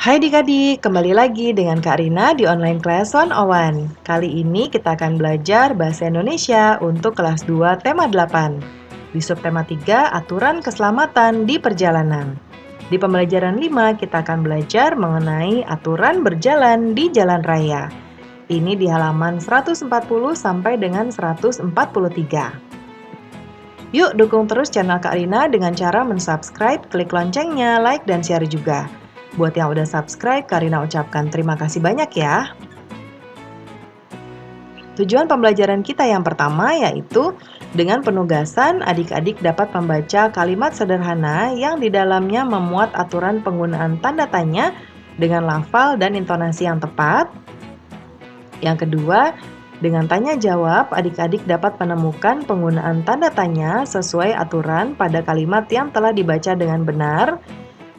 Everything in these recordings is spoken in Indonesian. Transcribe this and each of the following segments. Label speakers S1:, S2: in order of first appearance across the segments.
S1: Hai adik-adik, kembali lagi dengan Kak Rina di Online Class 101. Kali ini kita akan belajar Bahasa Indonesia untuk kelas 2 tema 8. Di subtema 3, Aturan Keselamatan di Perjalanan. Di pembelajaran 5, kita akan belajar mengenai aturan berjalan di jalan raya. Ini di halaman 140 sampai dengan 143. Yuk dukung terus channel Kak Rina dengan cara mensubscribe, klik loncengnya, like, dan share juga. Buat yang udah subscribe, Kak Rina ucapkan terima kasih banyak ya. Tujuan pembelajaran kita yang pertama yaitu dengan penugasan adik-adik dapat membaca kalimat sederhana yang di dalamnya memuat aturan penggunaan tanda tanya dengan lafal dan intonasi yang tepat. Yang kedua, dengan tanya jawab, adik-adik dapat menemukan penggunaan tanda tanya sesuai aturan pada kalimat yang telah dibaca dengan benar.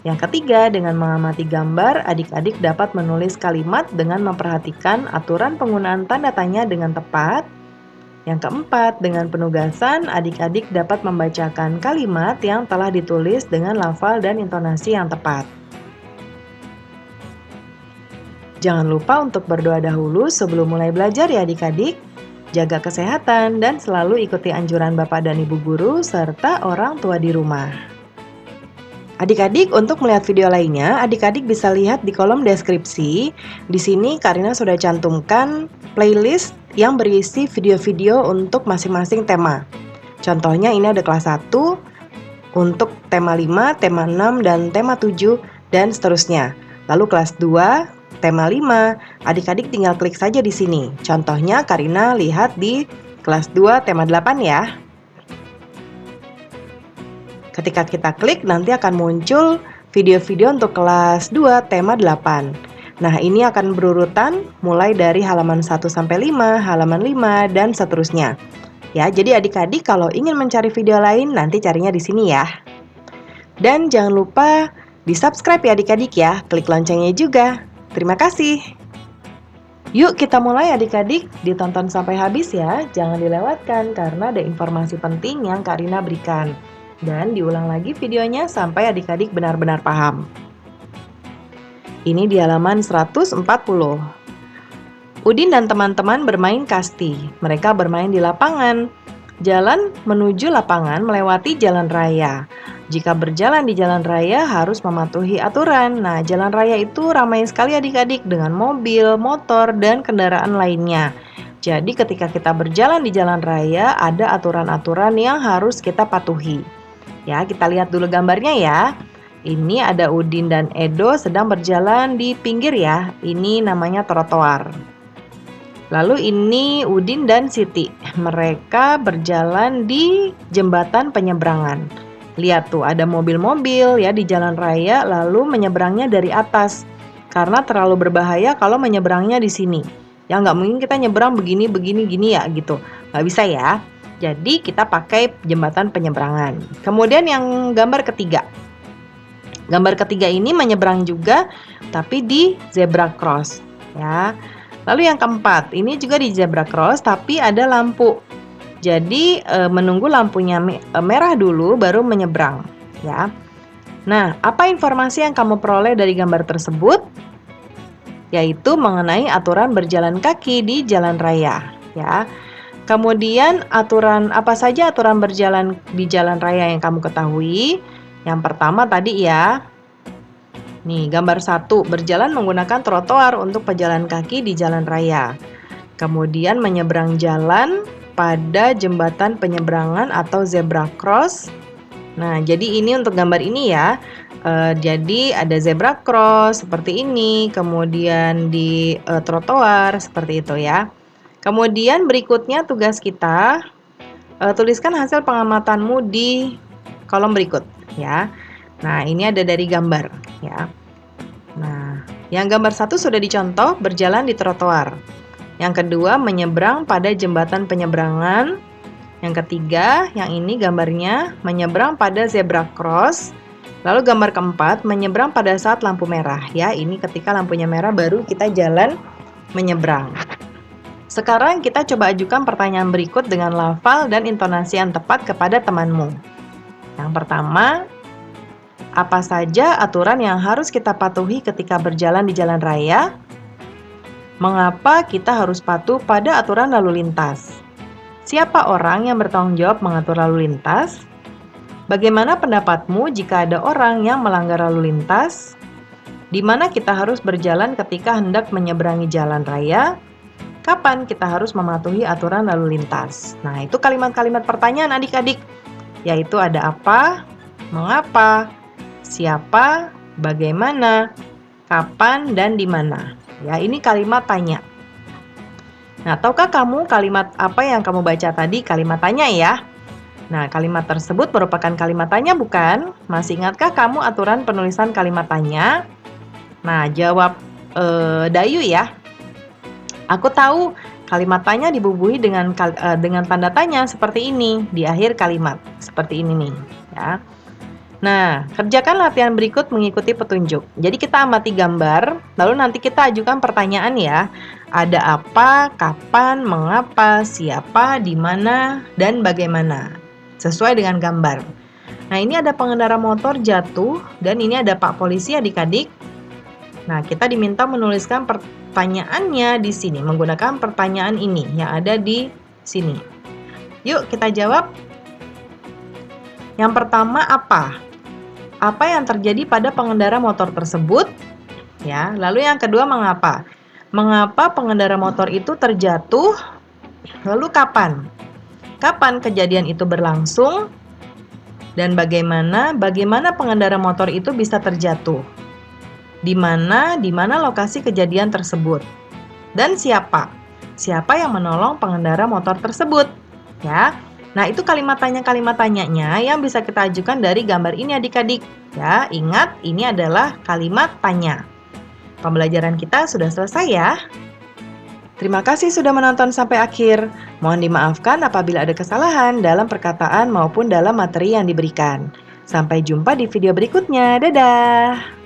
S1: Yang ketiga, dengan mengamati gambar, adik-adik dapat menulis kalimat dengan memperhatikan aturan penggunaan tanda tanya dengan tepat. Yang keempat, dengan penugasan, adik-adik dapat membacakan kalimat yang telah ditulis dengan lafal dan intonasi yang tepat. Jangan lupa untuk berdoa dahulu sebelum mulai belajar ya adik-adik. Jaga kesehatan dan selalu ikuti anjuran Bapak dan Ibu Guru serta orang tua di rumah. Adik-adik, untuk melihat video lainnya, adik-adik bisa lihat di kolom deskripsi. Di sini Kak Rina sudah cantumkan playlist yang berisi video-video untuk masing-masing tema. Contohnya ini ada kelas 1 untuk tema 5, tema 6, dan tema 7, dan seterusnya. Lalu kelas 2, tema 5, adik-adik tinggal klik saja di sini. Contohnya Kak Rina lihat di kelas 2, tema 8 ya. Ketika kita klik, nanti akan muncul video-video untuk kelas 2, tema 8. Nah, ini akan berurutan mulai dari halaman 1 sampai 5, halaman 5, dan seterusnya. Ya, jadi adik-adik kalau ingin mencari video lain, nanti carinya di sini ya. Dan jangan lupa di-subscribe ya adik-adik ya, klik loncengnya juga. Terima kasih. Yuk kita mulai adik-adik, ditonton sampai habis ya, jangan dilewatkan karena ada informasi penting yang Kak Rina berikan. Dan diulang lagi videonya sampai adik-adik benar-benar paham. Ini di halaman 140. Udin dan teman-teman bermain kasti. Mereka bermain di lapangan. Jalan menuju lapangan melewati jalan raya. Jika berjalan di jalan raya harus mematuhi aturan. Nah, jalan raya itu ramai sekali adik-adik dengan mobil, motor, dan kendaraan lainnya. Jadi ketika kita berjalan di jalan raya ada aturan-aturan yang harus kita patuhi. Ya, kita lihat dulu gambarnya ya. Ini ada Udin dan Edo sedang berjalan di pinggir ya. Ini namanya trotoar. Lalu ini Udin dan Siti. Mereka berjalan di jembatan penyeberangan. Lihat tuh, ada mobil-mobil ya di jalan raya lalu menyeberangnya dari atas. Karena terlalu berbahaya kalau menyeberangnya di sini. Ya nggak mungkin kita nyeberang begini gini ya gitu. Nggak bisa ya. Jadi kita pakai jembatan penyeberangan. Kemudian yang gambar ketiga. Gambar ketiga ini menyeberang juga tapi di zebra cross ya. Lalu yang keempat, ini juga di zebra cross tapi ada lampu. Jadi menunggu lampunya merah dulu baru menyeberang ya. Nah, apa informasi yang kamu peroleh dari gambar tersebut? Yaitu mengenai aturan berjalan kaki di jalan raya ya. Kemudian apa saja aturan berjalan di jalan raya yang kamu ketahui? Yang pertama tadi ya. Nih, gambar 1, berjalan menggunakan trotoar untuk pejalan kaki di jalan raya. Kemudian menyeberang jalan pada jembatan penyeberangan atau zebra cross. Nah, jadi ini untuk gambar ini ya. Jadi ada zebra cross seperti ini, kemudian di trotoar seperti itu ya. Kemudian berikutnya tugas kita, tuliskan hasil pengamatanmu di kolom berikut ya. Nah, ini ada dari gambar ya. Nah, yang gambar 1 sudah dicontoh berjalan di trotoar. Yang kedua, menyeberang pada jembatan penyeberangan. Yang ketiga, yang ini gambarnya menyeberang pada zebra cross. Lalu gambar keempat, menyeberang pada saat lampu merah ya. Ini ketika lampunya merah baru kita jalan menyeberang. Sekarang kita coba ajukan pertanyaan berikut dengan lafal dan intonasi yang tepat kepada temanmu. Yang pertama, Apa saja aturan yang harus kita patuhi ketika berjalan di jalan raya? Mengapa kita harus patuh pada aturan lalu lintas? Siapa orang yang bertanggung jawab mengatur lalu lintas? Bagaimana pendapatmu jika ada orang yang melanggar lalu lintas? Di mana kita harus berjalan ketika hendak menyeberangi jalan raya? Kapan kita harus mematuhi aturan lalu lintas? Nah, itu kalimat-kalimat pertanyaan adik-adik, yaitu ada apa, mengapa, siapa, bagaimana, kapan, dan di mana. Ya, ini kalimat tanya. Nah, tahukah kamu kalimat apa yang kamu baca tadi? Kalimat tanya ya. Nah, kalimat tersebut merupakan kalimat tanya bukan? Masih ingatkah kamu aturan penulisan kalimat tanya? Nah, jawab Dayu ya. Aku tahu kalimat tanya dibubuhi dengan tanda tanya seperti ini di akhir kalimat. Seperti ini nih, ya. Nah, kerjakan latihan berikut mengikuti petunjuk. Jadi kita amati gambar, lalu nanti kita ajukan pertanyaan ya. Ada apa, kapan, mengapa, siapa, di mana, dan bagaimana. Sesuai dengan gambar. Nah, ini ada pengendara motor jatuh dan ini ada Pak Polisi adik-adik. Nah, kita diminta menuliskan pertanyaannya di sini menggunakan pertanyaan ini yang ada di sini. Yuk kita jawab. Yang pertama apa? Apa yang terjadi pada pengendara motor tersebut? Ya, lalu yang kedua mengapa? Mengapa pengendara motor itu terjatuh? Lalu kapan? Kapan kejadian itu berlangsung? Dan bagaimana pengendara motor itu bisa terjatuh? Di mana lokasi kejadian tersebut? Dan siapa? Siapa yang menolong pengendara motor tersebut? Ya. Nah, itu kalimat tanyanya yang bisa kita ajukan dari gambar ini adik-adik. Ya, ingat ini adalah kalimat tanya. Pembelajaran kita sudah selesai ya. Terima kasih sudah menonton sampai akhir. Mohon dimaafkan apabila ada kesalahan dalam perkataan maupun dalam materi yang diberikan. Sampai jumpa di video berikutnya. Dadah!